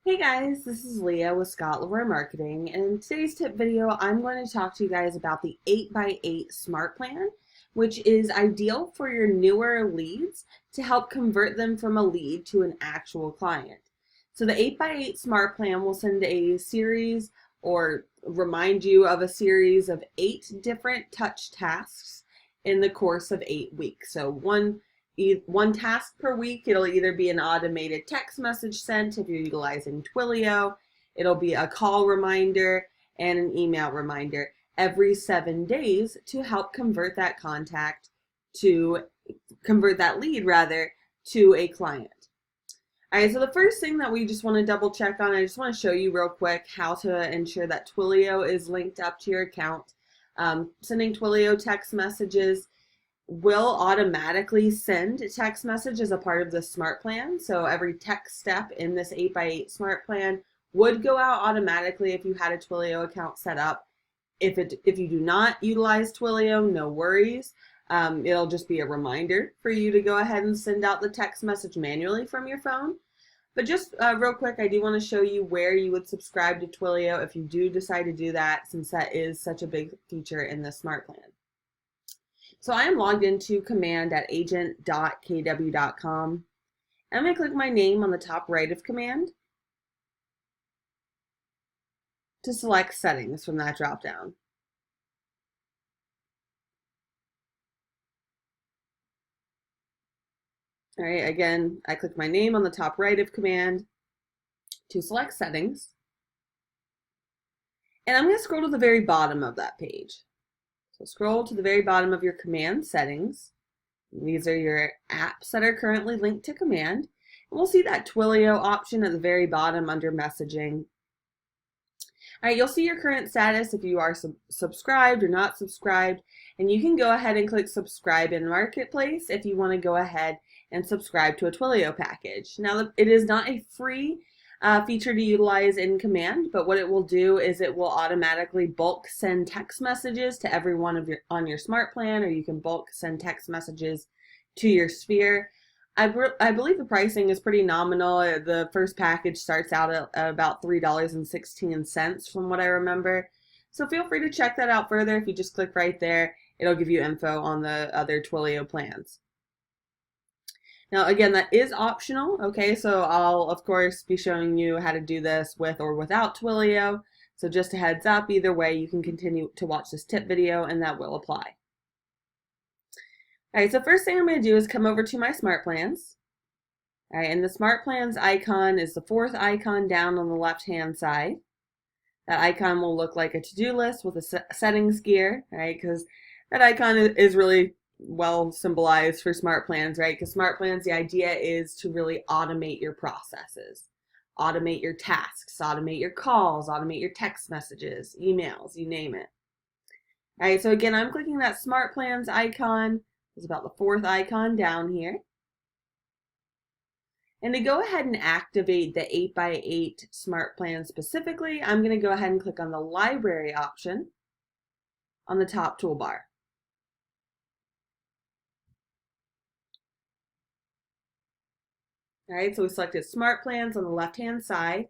Hey guys, this is Leah with Aukskalnis Marketing, and in today's tip video, I'm going to talk to you guys about the 8x8 SmartPlan, which is ideal for your newer leads to help convert them from a lead to an actual client. So the 8x8 SmartPlan will send a series or remind you of a series of 8 different touch tasks in the course of 8 weeks. So one task per week. It'll either be an automated text message sent if you're utilizing Twilio. It'll be a call reminder and an email reminder every 7 days to help convert that lead to a client. All right, so the first thing that we just want to double check on, I just want to show you real quick how to ensure that Twilio is linked up to your account. Sending Twilio text messages will automatically send a text message as a part of the SmartPlan. So every text step in this 8x8 SmartPlan would go out automatically if you had a Twilio account set up. If you do not utilize Twilio, no worries. It'll just be a reminder for you to go ahead and send out the text message manually from your phone. But just real quick, I do want to show you where you would subscribe to Twilio if you do decide to do that, since that is such a big feature in the SmartPlan. So I am logged into command.agent.kw.com. I'm going to click my name on the top right of command to select settings from that dropdown. All right, again, I click my name on the top right of command to select settings. And I'm going to scroll to the very bottom of that page. So scroll to the very bottom of your command settings. These are your apps that are currently linked to command. And we'll see that Twilio option at the very bottom under messaging. All right, you'll see your current status if you are subscribed or not subscribed. And you can go ahead and click subscribe in Marketplace if you want to go ahead and subscribe to a Twilio package. Now, it is not a free feature to utilize in command, but what it will do is it will automatically bulk send text messages to everyone on your SmartPlan, or you can bulk send text messages to your sphere. I believe the pricing is pretty nominal. The first package starts out at about $3.16 from what I remember. So feel free to check that out further. If you just click right there, it'll give you info on the other Twilio plans. Now, again, that is optional, okay? So I'll, of course, be showing you how to do this with or without Twilio. So just a heads up, either way, you can continue to watch this tip video and that will apply. All right, so first thing I'm going to do is come over to my SmartPlans. All right, and the SmartPlans icon is the fourth icon down on the left-hand side. That icon will look like a to-do list with a settings gear, right? Because that icon is really well symbolized for SmartPlans, right? Because SmartPlans, the idea is to really automate your processes, automate your tasks, automate your calls, automate your text messages, emails, you name it. All right, so again, I'm clicking that SmartPlans icon. It's about the fourth icon down here. And to go ahead and activate the 8x8 SmartPlan specifically, I'm going to go ahead and click on the library option on the top toolbar. All right, so we selected SmartPlans on the left-hand side,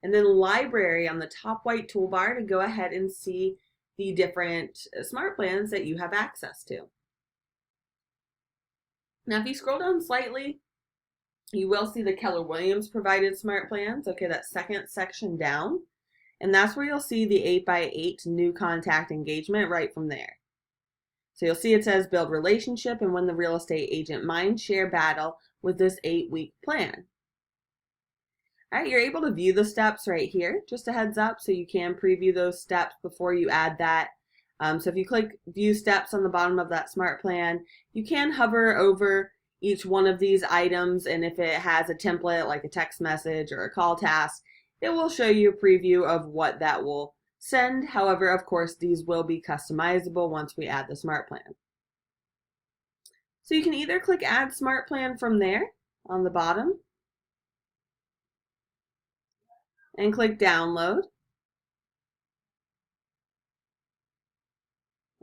and then Library on the top white toolbar to go ahead and see the different SmartPlans that you have access to. Now, if you scroll down slightly, you will see the Keller Williams provided SmartPlans, okay, that second section down, and that's where you'll see the 8x8 new contact engagement right from there. So you'll see it says build relationship and win the real estate agent mind share battle with this 8-week plan. All right, you're able to view the steps right here, just a heads up, so you can preview those steps before you add that. So if you click view steps on the bottom of that SmartPlan, you can hover over each one of these items, and if it has a template like a text message or a call task, it will show you a preview of what that will send. However, of course, these will be customizable once we add the SmartPlan. So you can either click Add SmartPlan from there on the bottom and click Download.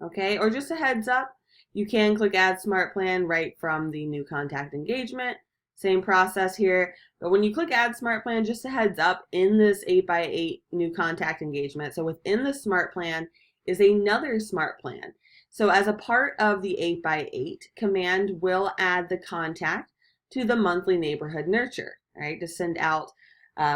Okay, or just a heads up, you can click Add SmartPlan right from the new contact engagement Same process here, but when you click Add Smart Plan, just a heads up, in this 8x8 new contact engagement, so within the Smart Plan is another Smart Plan. So as a part of the 8x8, command will add the contact to the monthly neighborhood nurture, right, to send out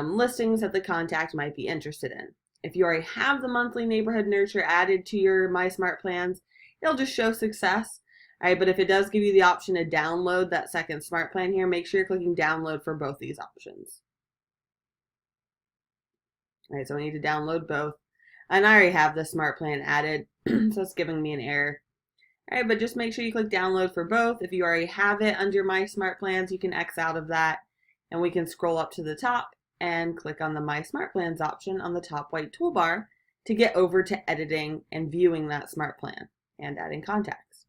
listings that the contact might be interested in. If you already have the monthly neighborhood nurture added to your My Smart Plans, it'll just show success. All right, but if it does give you the option to download that second Smart Plan here, make sure you're clicking download for both these options. All right, so I need to download both. And I already have the Smart Plan added, so it's giving me an error. All right, but just make sure you click download for both. If you already have it under My Smart Plans, you can X out of that, and we can scroll up to the top and click on the My Smart Plans option on the top white toolbar to get over to editing and viewing that Smart Plan and adding contacts.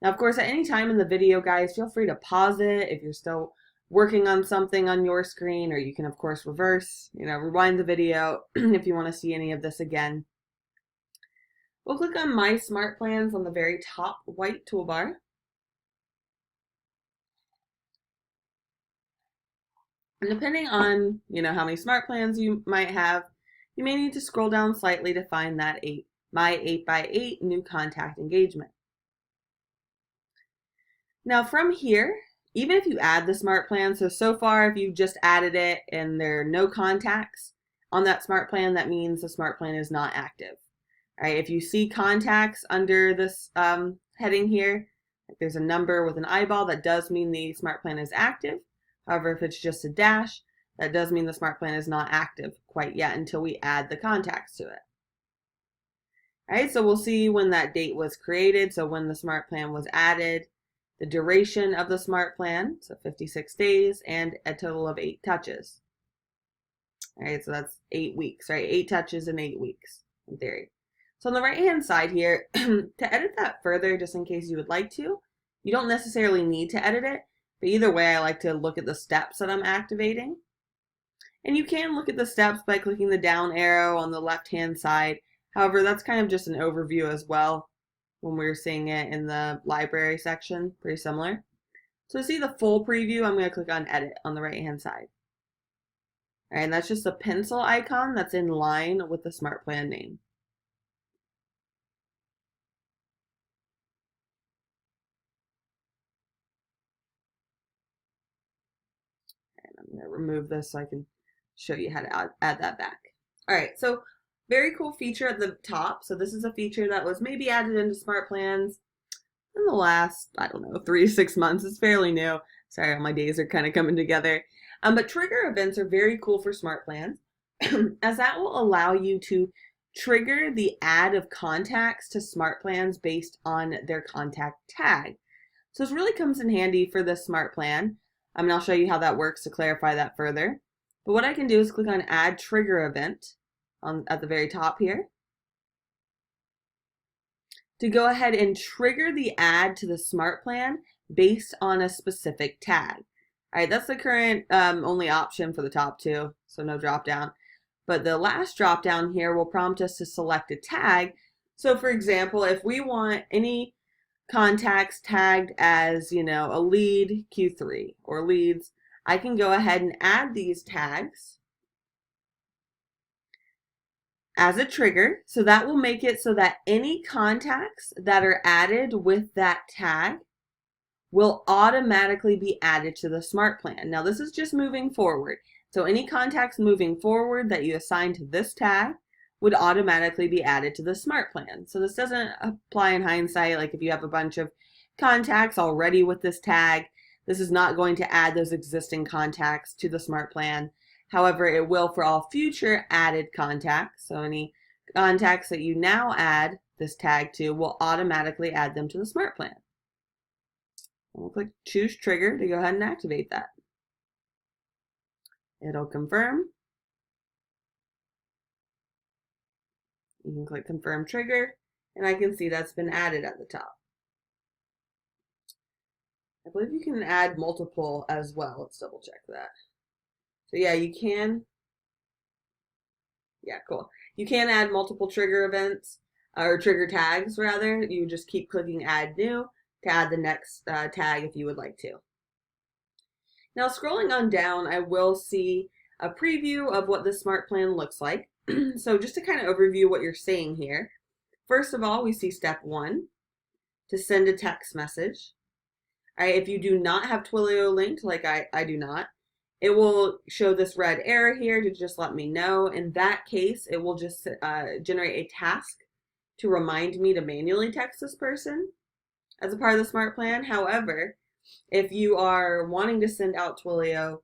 Now, of course, at any time in the video, guys, feel free to pause it if you're still working on something on your screen, or you can, of course, rewind the video if you want to see any of this again. We'll click on My Smart Plans on the very top white toolbar. And depending on, how many Smart Plans you might have, you may need to scroll down slightly to find that My 8x8 new contact engagement. Now from here, even if you add the Smart Plan, so far if you've just added it and there are no contacts on that Smart Plan, that means the Smart Plan is not active. All right, if you see contacts under this heading here, if there's a number with an eyeball, that does mean the Smart Plan is active. However, if it's just a dash, that does mean the Smart Plan is not active quite yet until we add the contacts to it. All right, so we'll see when that date was created, so when the Smart Plan was added, the duration of the Smart Plan, so 56 days, and a total of 8 touches. All right, so that's 8 weeks, right? 8 touches in 8 weeks, in theory. So on the right-hand side here, to edit that further, just in case you would like to, you don't necessarily need to edit it, but either way, I like to look at the steps that I'm activating. And you can look at the steps by clicking the down arrow on the left-hand side. However, that's kind of just an overview as well when we were seeing it in the library section, pretty similar. So to see the full preview, I'm going to click on Edit on the right-hand side. All right, and that's just a pencil icon that's in line with the Smart Plan name. And I'm going to remove this so I can show you how to add that back. All right, so very cool feature at the top. So this is a feature that was maybe added into Smart Plans in the last, 3 to 6 months. It's fairly new. Sorry, all my days are kind of coming together. But trigger events are very cool for Smart Plans, as that will allow you to trigger the add of contacts to Smart Plans based on their contact tag. So this really comes in handy for this Smart Plan. And I'll show you how that works to clarify that further. But what I can do is click on Add Trigger Event at the very top here to go ahead and trigger the add to the Smart Plan based on a specific tag. All right, that's the current only option for the top two, so no drop down. But the last drop down here will prompt us to select a tag. So for example, if we want any contacts tagged as, a lead Q3 or leads, I can go ahead and add these tags as a trigger. So that will make it so that any contacts that are added with that tag will automatically be added to the Smart Plan. Now this is just moving forward. So any contacts moving forward that you assign to this tag would automatically be added to the Smart Plan. So this doesn't apply in hindsight, like if you have a bunch of contacts already with this tag, this is not going to add those existing contacts to the Smart Plan. However, it will for all future added contacts. So any contacts that you now add this tag to will automatically add them to the Smart Plan. We'll click Choose Trigger to go ahead and activate that. It'll confirm. You can click Confirm Trigger, and I can see that's been added at the top. I believe you can add multiple as well. Let's double check that. So yeah, you can. Yeah, cool. You can add multiple trigger events, or trigger tags rather. You just keep clicking Add New to add the next tag if you would like to. Now scrolling on down, I will see a preview of what the Smart Plan looks like. So just to kind of overview what you're seeing here, first of all, we see step 1, to send a text message. All right, if you do not have Twilio linked, like I do not, it will show this red arrow here to just let me know. In that case, it will just generate a task to remind me to manually text this person as a part of the Smart Plan. However, if you are wanting to send out Twilio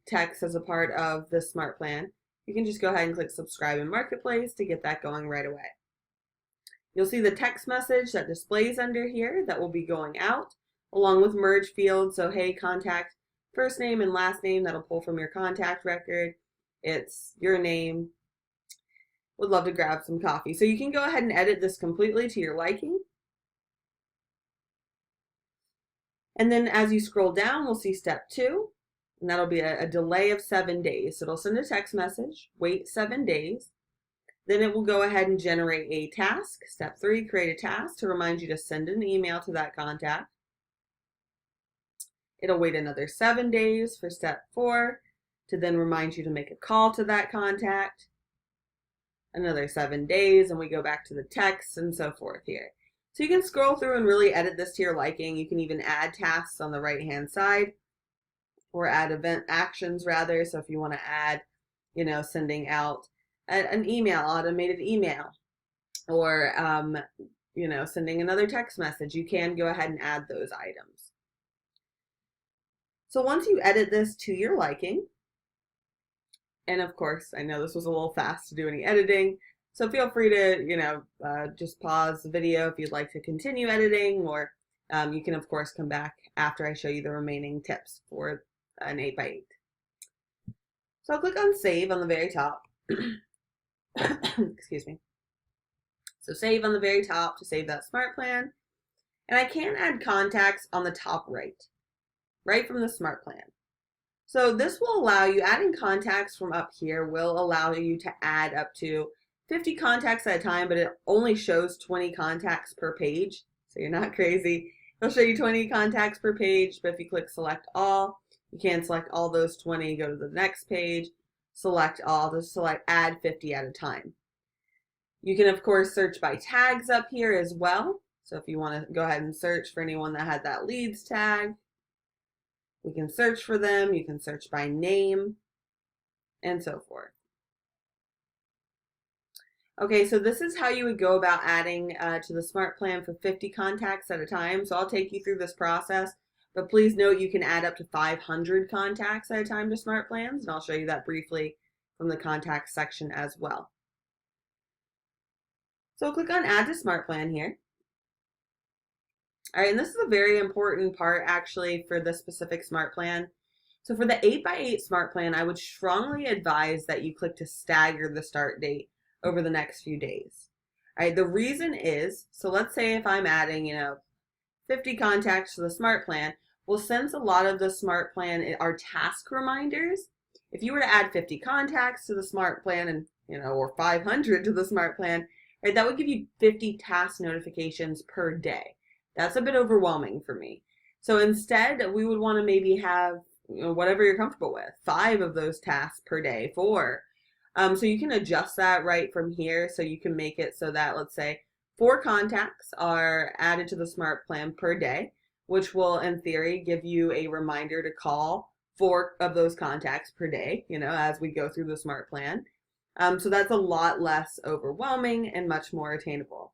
text as a part of the Smart Plan, you can just go ahead and click subscribe in Marketplace to get that going right away. You'll see the text message that displays under here that will be going out, along with merge fields. So hey, contact first name and last name, that'll pull from your contact record. It's your name. Would love to grab some coffee. So you can go ahead and edit this completely to your liking. And then as you scroll down, we'll see step 2, and that'll be a delay of 7 days. So it'll send a text message, wait 7 days. Then it will go ahead and generate a task. Step 3, create a task to remind you to send an email to that contact. It'll wait another 7 days for step 4 to then remind you to make a call to that contact. Another 7 days, and we go back to the text and so forth here. So you can scroll through and really edit this to your liking. You can even add tasks on the right-hand side, or add event actions rather. So if you want to add, sending out an email, automated email, or sending another text message, you can go ahead and add those items. So once you edit this to your liking, and of course, I know this was a little fast to do any editing, so feel free to, just pause the video if you'd like to continue editing, or you can, of course, come back after I show you the remaining tips for an 8x8. So I'll click on Save on the very top. Excuse me. So Save on the very top to save that Smart Plan. And I can add contacts on the top right from the Smart Plan. So this will allow you, adding contacts from up here will allow you to add up to 50 contacts at a time, but it only shows 20 contacts per page. So you're not crazy. It'll show you 20 contacts per page, but if you click select all, you can select all those 20, go to the next page, select all, just select add 50 at a time. You can, of course, search by tags up here as well. So if you want to go ahead and search for anyone that had that leads tag, we can search for them. You can search by name and so forth. Okay, so this is how you would go about adding to the Smart Plan for 50 contacts at a time. So I'll take you through this process, but please note you can add up to 500 contacts at a time to Smart Plans, and I'll show you that briefly from the contacts section as well. So click on Add to Smart Plan here. All right, and this is a very important part actually for this specific Smart Plan. So for the 8x8 Smart Plan, I would strongly advise that you click to stagger the start date over the next few days. All right, the reason is, so let's say if I'm adding, 50 contacts to the Smart Plan, well, since a lot of the Smart Plan are task reminders, if you were to add 50 contacts to the Smart Plan and, or 500 to the Smart Plan, right, that would give you 50 task notifications per day. That's a bit overwhelming for me. So instead, we would want to maybe have, whatever you're comfortable with, 5 of those tasks per day, 4. So you can adjust that right from here. So you can make it so that, let's say, 4 contacts are added to the Smart Plan per day, which will, in theory, give you a reminder to call 4 of those contacts per day, as we go through the Smart Plan. So that's a lot less overwhelming and much more attainable.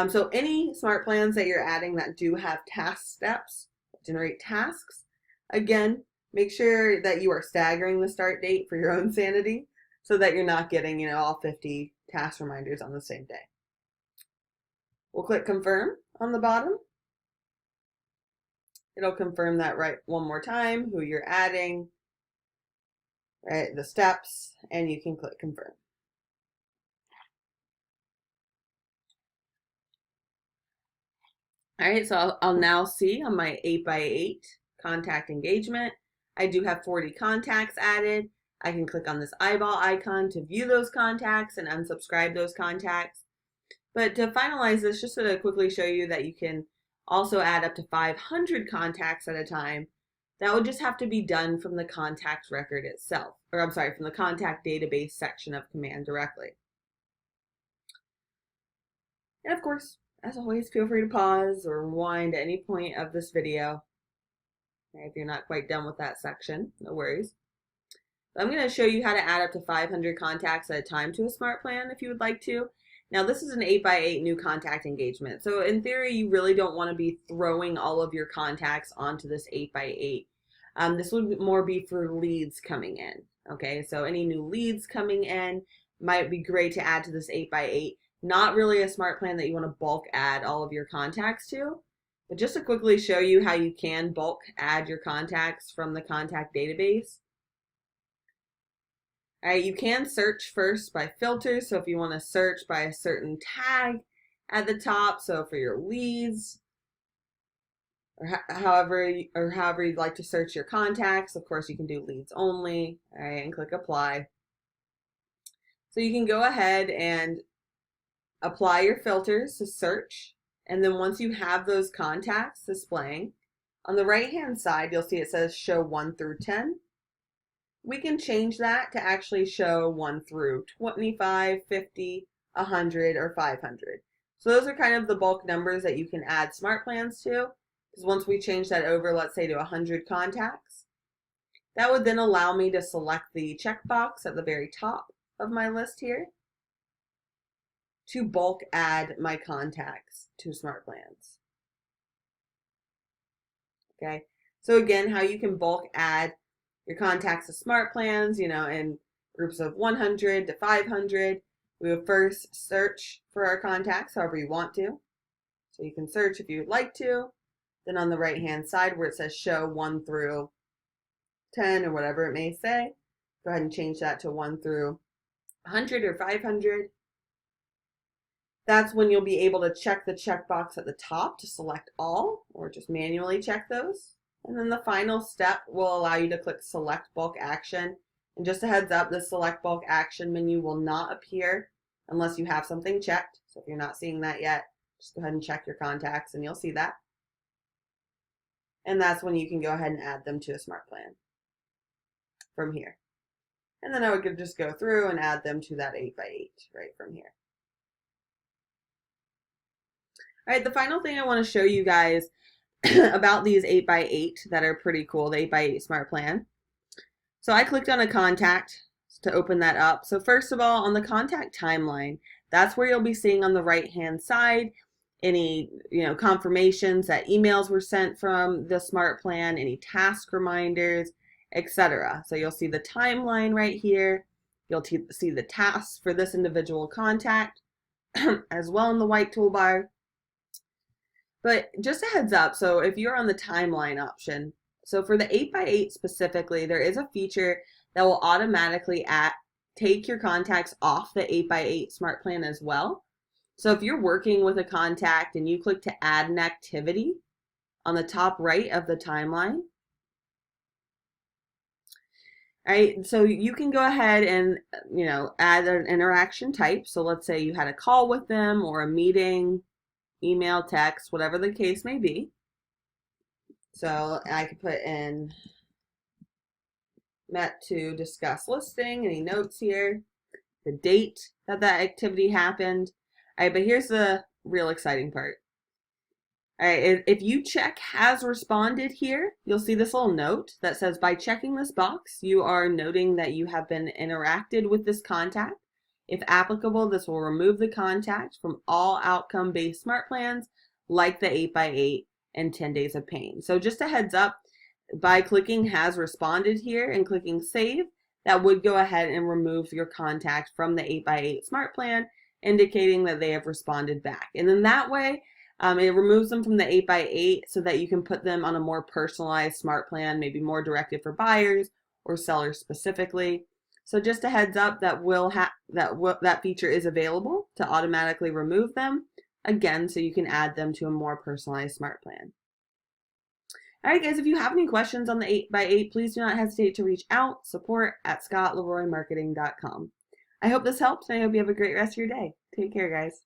So any Smart Plans that you're adding that do have task steps, generate tasks, again, make sure that you are staggering the start date for your own sanity, so that you're not getting, all 50 task reminders on the same day. We'll click confirm on the bottom. It'll confirm that right one more time, who you're adding, right, the steps, and you can click confirm. All right, so I'll now see on my 8x8 contact engagement, I do have 40 contacts added. I can click on this eyeball icon to view those contacts and unsubscribe those contacts. But to finalize this, just to quickly show you that you can also add up to 500 contacts at a time That would just have to be done from the contact record itself, or I'm sorry, from the contact database section of Command directly. And of course, as always, feel free to pause or rewind at any point of this video. If you're not quite done with that section, no worries. I'm going to show you how to add up to 500 contacts at a time to a SmartPlan if you would like to. Now this is an 8x8 new contact engagement. So in theory, you really don't want to be throwing all of your contacts onto this 8x8. This would more be for leads coming in. Okay, so any new leads coming in might be great to add to this 8x8. Not really a SmartPlan that you want to bulk add all of your contacts to, but just to quickly show you how you can bulk add your contacts from the contact database. All right, you can search first by filters. So if you want to search by a certain tag at the top, so for your leads, or however you'd like to search your contacts, of course you can do leads only, all right, and click apply. So you can go ahead and apply your filters to search, and then once you have those contacts displaying, on the right hand side you'll see it says show 1 through 10. We can change that to actually show 1 through 25, 50, 100, or 500. So those are kind of the bulk numbers that you can add SmartPlans to, because once we change that over, let's say to 100 contacts, that would then allow me to select the checkbox at the very top of my list here to bulk add my contacts to SmartPlans. Okay, so again, how you can bulk add your contacts to SmartPlans, in groups of 100 to 500. We would first search for our contacts however you want to. So you can search if you would like to. Then on the right hand side where it says show 1 through 10 or whatever it may say, go ahead and change that to 1 through 100 or 500. That's when you'll be able to check the checkbox at the top to select all, or just manually check those. And then the final step will allow you to click Select Bulk Action. And just a heads up, the Select Bulk Action menu will not appear unless you have something checked. So if you're not seeing that yet, just go ahead and check your contacts and you'll see that. And that's when you can go ahead and add them to a SmartPlan from here. And then I would just go through and add them to that 8x8 right from here. All right, the final thing I want to show you guys about these 8x8 that are pretty cool, the 8x8 SmartPlan. So I clicked on a contact to open that up. So first of all, on the contact timeline, that's where you'll be seeing on the right hand side any confirmations that emails were sent from the SmartPlan, any task reminders, etc. So you'll see the timeline right here. You'll see the tasks for this individual contact as well in the white toolbar. But just a heads up, so if you're on the timeline option, so for the 8x8 specifically, there is a feature that will automatically take your contacts off the 8x8 SmartPlan as well. So if you're working with a contact and you click to add an activity on the top right of the timeline, right, so you can go ahead and add an interaction type. So let's say you had a call with them or a meeting, email, text, whatever the case may be. So I could put in met to discuss listing, any notes here, the date that activity happened. All right, but here's the real exciting part. All right, if you check has responded here, you'll see this little note that says by checking this box, you are noting that you have been interacted with this contact. If applicable, this will remove the contact from all outcome-based SmartPlans like the 8x8 and 10 Days of Pain. So just a heads up, by clicking has responded here and clicking save, that would go ahead and remove your contact from the 8x8 SmartPlan, indicating that they have responded back. And then that way, it removes them from the 8x8 so that you can put them on a more personalized SmartPlan, maybe more directed for buyers or sellers specifically. So just a heads up that that feature is available to automatically remove them, again, so you can add them to a more personalized SmartPlan. All right, guys, if you have any questions on the 8x8, please do not hesitate to reach out, support@scottleroymarketing.com. I hope this helps, and I hope you have a great rest of your day. Take care, guys.